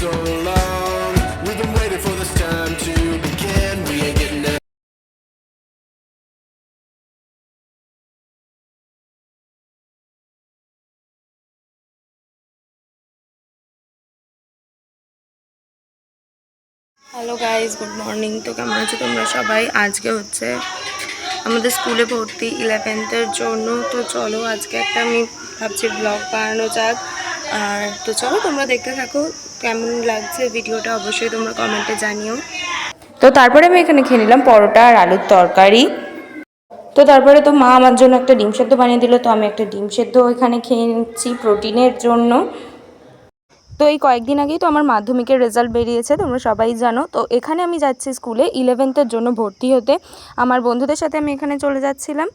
so long. We've been waiting for this time to begin. We ain't getting it. Hello guys, good morning. তো কেমন আছো তোমরা সবাই? আজকে হচ্ছে আমাদের স্কুলে ভর্তি 11th-এর জন্য। তো চলো আজকে একটা আমি ভাবছি ব্লগ বানানো যাক। আর তো চলো তোমরা দেখতে থাকো, কেমন লাগছে ভিডিওটা অবশ্যই তোমরা কমেন্টে জানিও। তো তারপরে আমি এখানে খেয়ে নিলাম পরোটা আর আলুর তরকারি। তো তারপরে তো মা আমার জন্য একটা ডিম সেদ্ধ বানিয়ে দিল, তো আমি একটা ডিম সেদ্ধ এখানে খেয়ে নিচ্ছি প্রোটিনের জন্য। তো এই কয়েকদিন আগেই তো আমার মাধ্যমিকের রেজাল্ট বেরিয়েছে, তোমরা সবাই জানো। তো এখানে আমি যাচ্ছি স্কুলে 11th-এর জন্য ভর্তি হতে। আমার বন্ধুদের সাথে আমি এখানে চলে যাচ্ছিলাম।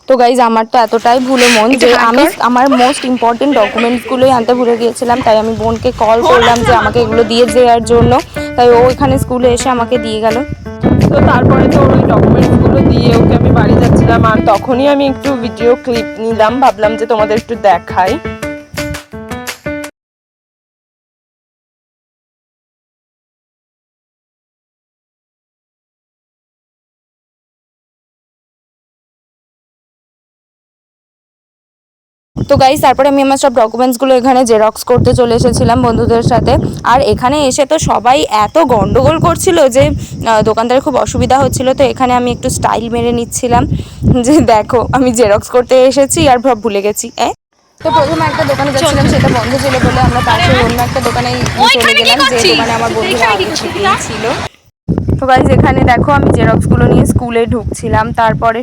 তো গাইজ, আমার তো এতটাই ভুলে মন যে আমি আমার মোস্ট ইম্পর্টেন্ট ডকুমেন্টসগুলোই আনতে ভুলে গিয়েছিলাম। তাই আমি বোনকে কল করলাম যে আমাকে এগুলো দিয়ে দেওয়ার জন্য। তাই ও এখানে স্কুলে এসে আমাকে দিয়ে গেল। তো তারপরে তো ওই ডকুমেন্টসগুলো দিয়ে ওকে আমি বাড়ি যাচ্ছিলাম, আর তখনই আমি একটু ভিডিও ক্লিপ নিলাম, ভাবলাম যে তোমাদের একটু দেখাই। তো গাইজ, তারপরে আমি আমার সব ডকুমেন্টসগুলো এখানে জেরক্স করতে চলে এসেছিলাম বন্ধুদের সাথে। আর এখানে এসে তো সবাই এত গন্ডগোল করছিল যে দোকানদারের খুব অসুবিধা হচ্ছিল। তো এখানে আমি একটু স্টাইল মেরে নিচ্ছিলাম যে দেখো আমি জেরক্স করতে এসেছি আর সব ভুলে গেছি। তো প্রথমে একটা দোকানে যাচ্ছিলাম, সেটা বন্ধ ছিল বলে আমরা পাশে অন্য একটা দোকানে চলে গেলাম, যে দোকানে আমার বন্ধুরা আগে থেকেই ছিল। তো গাইজ, এখানে দেখো আমি জেরক্সগুলো নিয়ে স্কুলে ঢুকছিলাম। তারপরে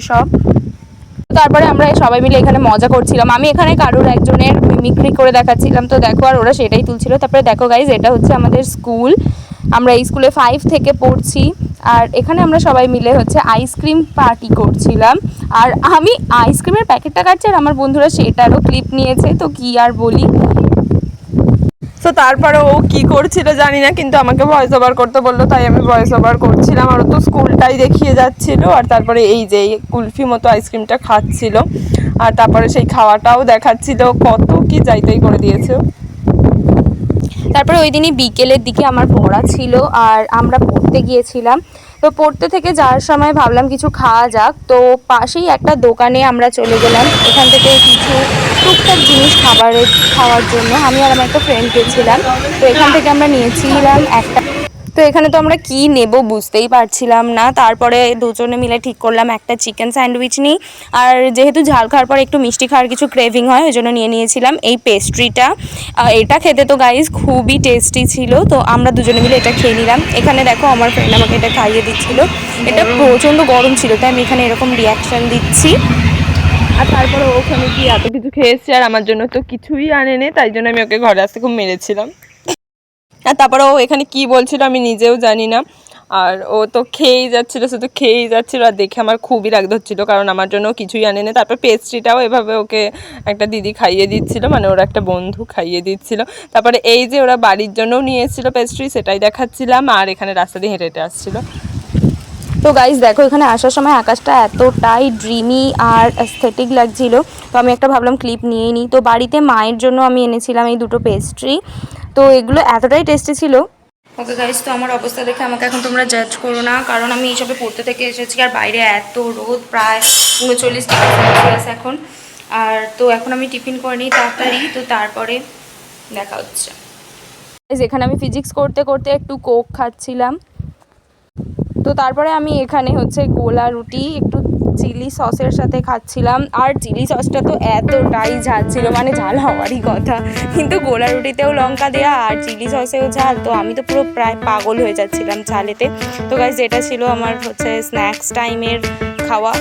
আমরা সবাই মিলে এখানে মজা করছিলাম। আমি এখানে কারোর একজনের মিমিক্রি করে দেখাচ্ছিলাম, তো দেখো, আর ওরা সেটাই তুলছিল। তারপরে দেখো গাইজ, এটা হচ্ছে আমাদের স্কুল। আমরা এই স্কুলে 5 থেকে পড়ছি। আর এখানে আমরা সবাই মিলে হচ্ছে আইসক্রিম পার্টি করছিলাম। আর আমি আইসক্রিমের প্যাকেটটা কাটছি, আর আমার বন্ধুরা সেটারও ক্লিপ নিয়েছে। তো কি আর বলি। তো তারপরে ও কি করছিল জানি না, কিন্তু আমাকে ভয়েস ওভার করতে বললো, তাই আমি ভয়েস ওভার করছিলাম। আর ও তো স্কুলটাই দেখিয়ে যাচ্ছিল, আর তারপরে এই যে কুলফি মতো আইসক্রিমটা খাচ্ছিল, আর তারপরে সেই খাওয়াটাও দেখাচ্ছিল। কত কি যাইতেই করে দিয়েছে। তারপরে ওই দিনই বিকেলের দিকে আমার পড়া ছিল, আর আমরা পড়তে গিয়েছিলাম। তো পড়তে থেকে যাওয়ার সময় ভাবলাম কিছু খাওয়া যাক। তো পাশেই একটা দোকানে আমরা চলে গেলাম, এখান থেকে কিছু টুকটাক জিনিস খাওয়ার জন্য। আমি আর আমার একটা ফ্রেন্ড গেছিলাম। তো এখান থেকে আমরা নিয়েছিলাম একটা। তো এখানে তো আমরা কি নেব বুঝতেই পারছিলাম না। তারপরে দুজনে মিলে ঠিক করলাম একটা চিকেন স্যান্ডউইচ নিই। আর যেহেতু ঝাল খাওয়ার পর একটু মিষ্টি খাওয়ার কিছু ক্রেভিং হয়, ওই জন্য নিয়ে নিয়েছিলাম এই পেস্ট্রিটা। এটা খেতে তো গাইজ খুবই টেস্টি ছিল। তো আমরা দুজনে মিলে এটা খেয়ে নিলাম। এখানে দেখো আমার ফ্রেন্ড আমাকে এটা খাইয়ে দিচ্ছিল। এটা প্রচণ্ড গরম ছিল, তাই আমি এখানে এরকম রিয়াকশান দিচ্ছি। আর তারপরে ওখানে কি এত কিছু খেয়েছে, আর আমার জন্য তো কিছুই আনেনি, তাই জন্য আমি ওকে ঘরে আসতে খুব মেরেছিলাম। আর তারপরে ও এখানে কি বলছিল আমি নিজেও জানি না। আর ও তো খেয়েই যাচ্ছিলো, শুধু খেয়েই যাচ্ছিলো। আর দেখে আমার খুবই রাগ ধরছিল, কারণ আমার জন্য কিছুই আনেনি। তারপর পেস্ট্রিটাও এভাবে ওকে একটা দিদি খাইয়ে দিচ্ছিল, মানে ওরা একটা বন্ধু খাইয়ে দিচ্ছিল। তারপরে এই যে ওরা বাড়ির জন্যও নিয়ে এসেছিলো পেস্ট্রি, সেটাই দেখাচ্ছিলাম। আর এখানে রাস্তা দিয়ে হেঁটে হেঁটে আসছিলো। তো গাইজ দেখো, এখানে আসার সময় আকাশটা এতটাই ড্রিমি আর অ্যাস্থেটিক লাগছিল। তো আমি একটা ভাবলাম ক্লিপ নিয়েই নিই। তো বাড়িতে মায়ের জন্য আমি এনেছিলাম এই দুটো পেস্ট্রি। তো এগুলো এতটাই টেস্টি ছিল। ওকে গাইজ, তো আমার অবস্থা দেখে আমাকে এখন তোমরা জাজ করো না, কারণ আমি এইসবে পড়তে থেকে এসেছি। আর বাইরে এত রোদ, প্রায় 39 ডিগ্রি সেলসিয়াস এখন। আর তো এখন আমি টিফিন করে নিই তাড়াতাড়ি। তো তারপরে দেখা হচ্ছে। এখানে আমি ফিজিক্স করতে করতে একটু কোক খাচ্ছিলাম। তো তারপরে আমি এখানে হচ্ছে গোলা রুটি একটু চিলি সসের সাথে খাচ্ছিলাম। আর চিলি সসটা তো এতটাই ঝাল ছিল, মানে ঝাল হওয়ারই কথা, কিন্তু গোলা রুটিতেও লঙ্কা দেওয়া আর চিলি সসেও ঝাল। তো আমি তো পুরো প্রায় পাগল হয়ে যাচ্ছিলাম ঝালেতে। তো গাইজ, এটা ছিল আমার হচ্ছে স্ন্যাক্স টাইমের খাওয়া।